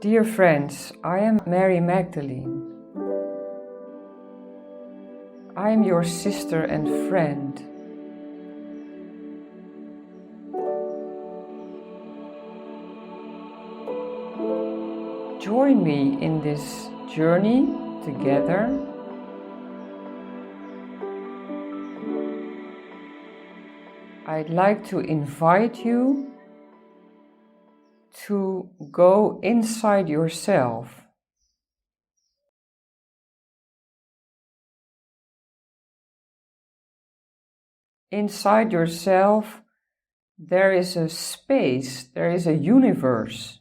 Dear friends, I am Mary Magdalene. I am your sister and friend. Join me in this journey together. I'd like to invite you to go inside yourself. Inside yourself, there is a space, there is a universe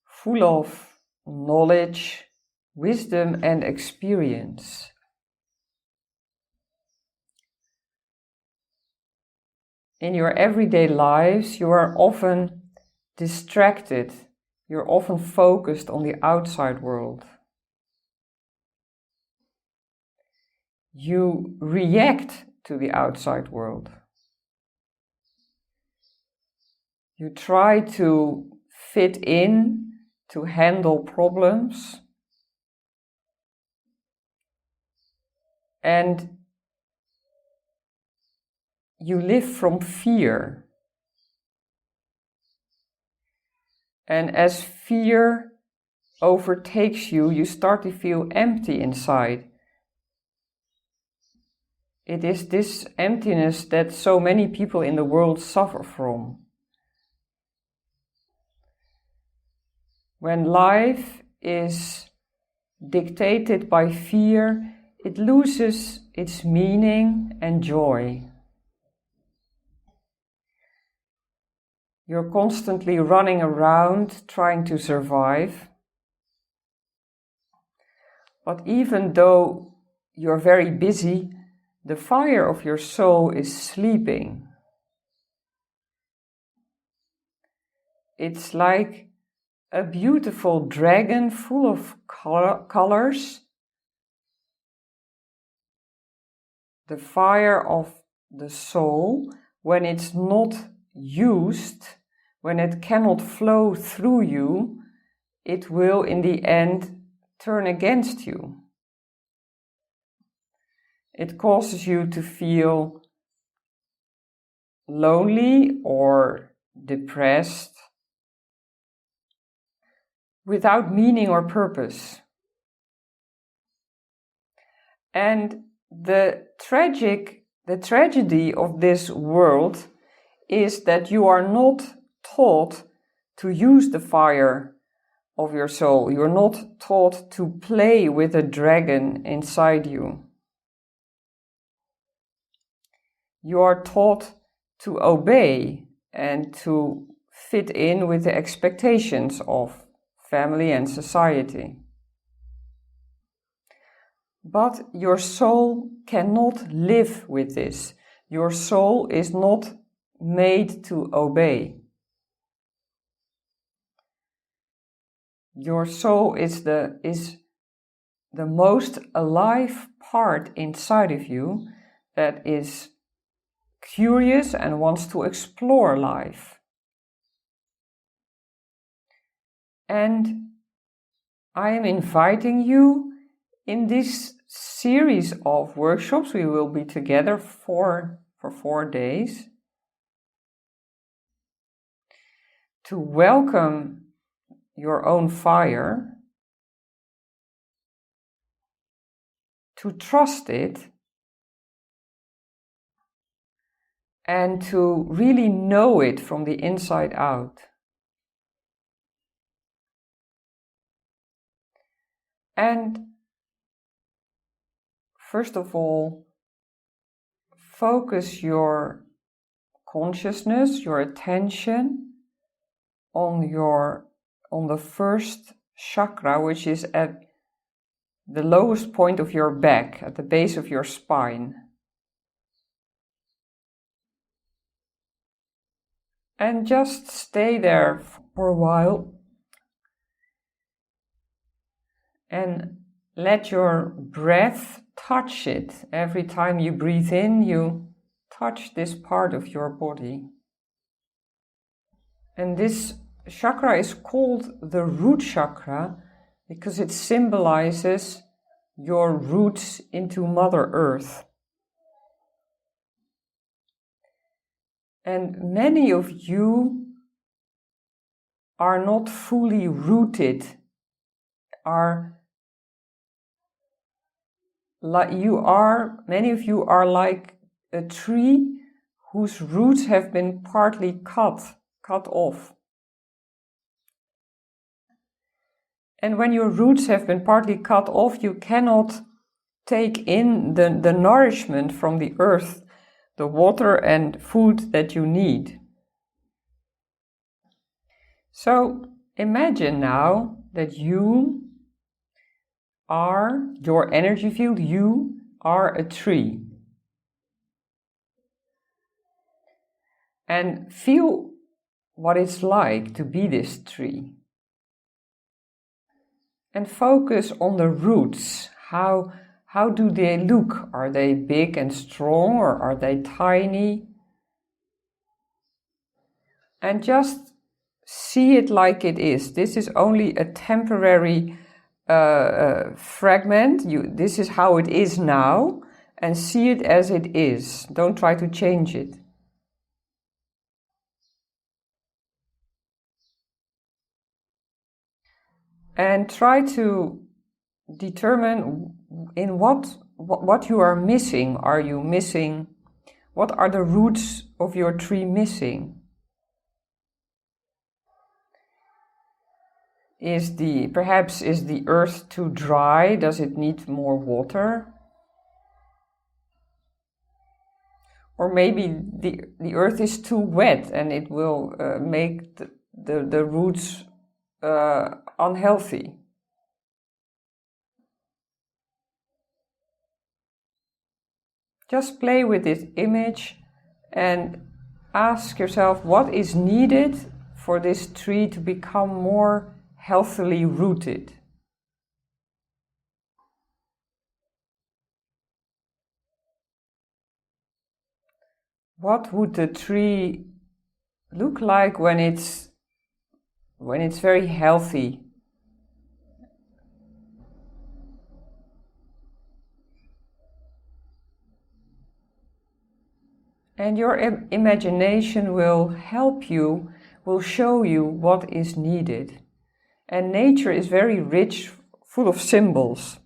full of knowledge, wisdom, and experience. In your everyday lives, you are often distracted. You're often focused on the outside world. You react to the outside world. You try to fit in, to handle problems, and you live from fear. And as fear overtakes you, you start to feel empty inside. It is this emptiness that so many people in the world suffer from. When life is dictated by fear, it loses its meaning and joy. You're constantly running around trying to survive. But even though you're very busy, the fire of your soul is sleeping. It's like a beautiful dragon full of colors. The fire of the soul, when it's not used, when it cannot flow through you, it will in the end turn against you. It causes you to feel lonely or depressed, without meaning or purpose. And the tragedy of this world is that you are not taught to use the fire of your soul. You're not taught to play with the dragon inside you. You are taught to obey and to fit in with the expectations of family and society. But your soul cannot live with this. Your soul is not made to obey. Your soul is the most alive part inside of you that is curious and wants to explore life. And I am inviting you in this series of workshops. We will be together for 4 days to welcome your own fire, to trust it, and to really know it from the inside out. And first of all, focus your consciousness, your attention on the first chakra, which is at the lowest point of your back, at the base of your spine. And just stay there for a while and let your breath touch it. Every time you breathe in, you touch this part of your body. And this chakra is called the root chakra because it symbolizes your roots into Mother Earth. And many of you are not fully rooted, many of you are like a tree whose roots have been partly cut off. And when your roots have been partly cut off, you cannot take in the nourishment from the earth, the water and food that you need. So imagine now that you are, your energy field, you are a tree. And feel what it's like to be this tree. And focus on the roots. How do they look? Are they big and strong or are they tiny? And just see it like it is. This is only a temporary fragment. This is how it is now, and see it as it is. Don't try to change it. And try to determine in what you are missing. Are you missing? What are the roots of your tree missing? Perhaps is the earth too dry? Does it need more water? Or maybe the earth is too wet and it will make the roots unhealthy. Just play with this image and ask yourself what is needed for this tree to become more healthily rooted. What would the tree look like when it's very healthy? And your imagination will help you, will show you what is needed. And nature is very rich, full of symbols.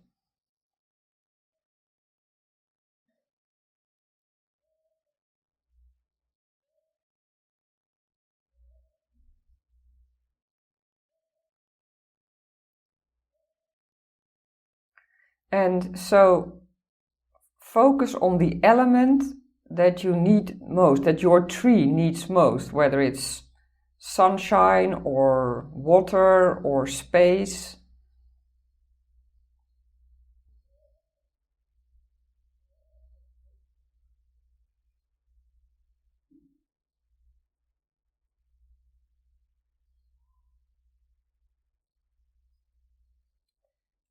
And so focus on the element that you need most, that your tree needs most, whether it's sunshine or water or space.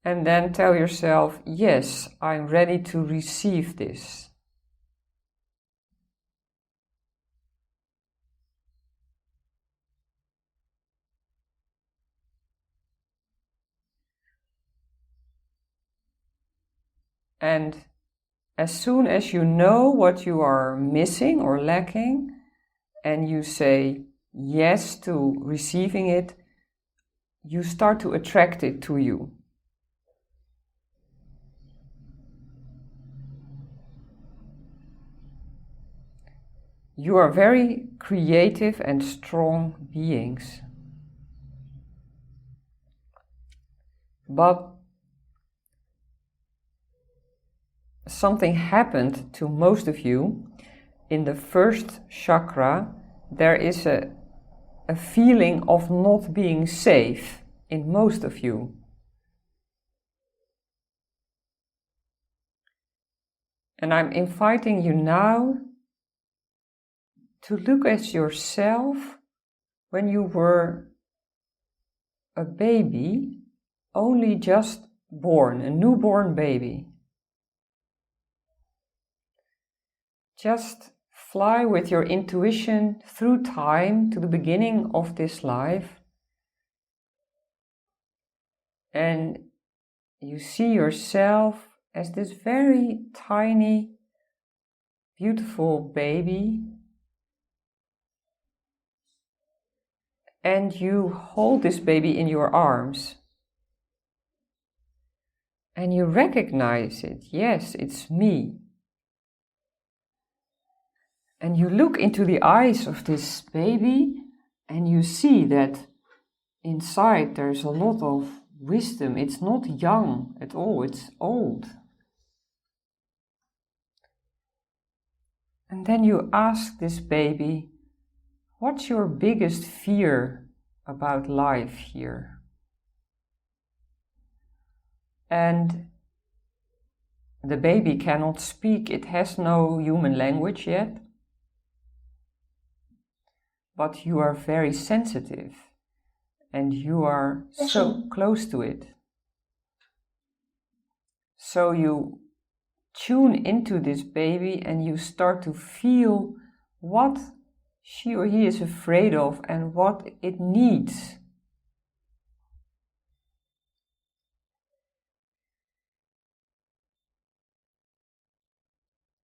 And then tell yourself, yes, I'm ready to receive this. And as soon as you know what you are missing or lacking, and you say yes to receiving it, you start to attract it to you. You are very creative and strong beings. But something happened to most of you. In the first chakra, there is a feeling of not being safe in most of you. And I'm inviting you now to look at yourself when you were a baby, only just born, a newborn baby. Just fly with your intuition through time to the beginning of this life And you see yourself as this very tiny, beautiful baby. And you hold this baby in your arms. And you recognize it. Yes, it's me. And you look into the eyes of this baby and you see that inside there's a lot of wisdom. It's not young at all, it's old. And then you ask this baby, what's your biggest fear about life here? And the baby cannot speak, it has no human language yet. But you are very sensitive and you are so close to it. So you tune into this baby and you start to feel what she or he is afraid of and what it needs.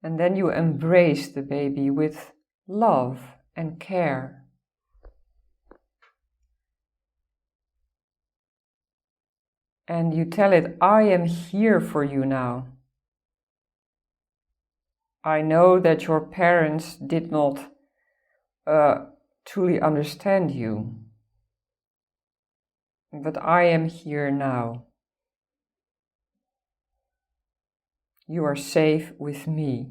And then you embrace the baby with love and care. And you tell it, I am here for you now. I know that your parents did not truly understand you, but I am here now. You are safe with me.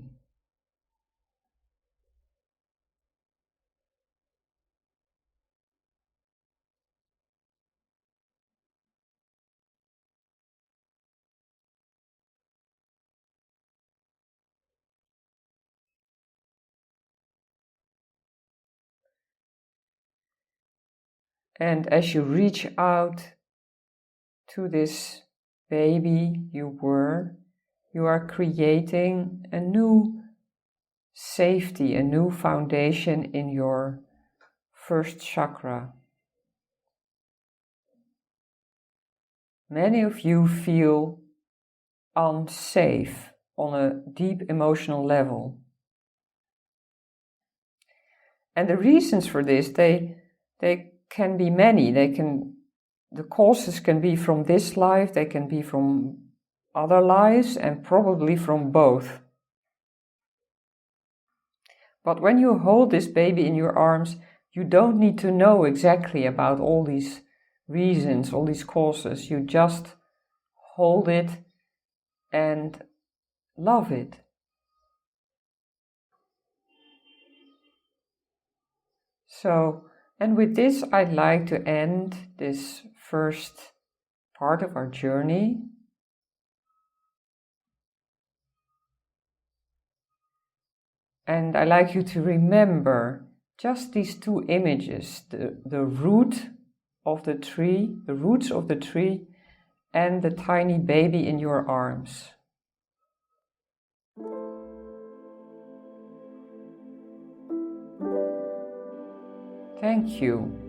And as you reach out to this baby you are creating a new safety, a new foundation in your first chakra. Many of you feel unsafe on a deep emotional level. And the reasons for this, they can be many. The causes can be from this life, they can be from other lives, and probably from both. But when you hold this baby in your arms, you don't need to know exactly about all these reasons, all these causes. You just hold it and love it. So, and with this, I'd like to end this first part of our journey. And I'd like you to remember just these two images, the root of the tree, the roots of the tree, and the tiny baby in your arms. Thank you.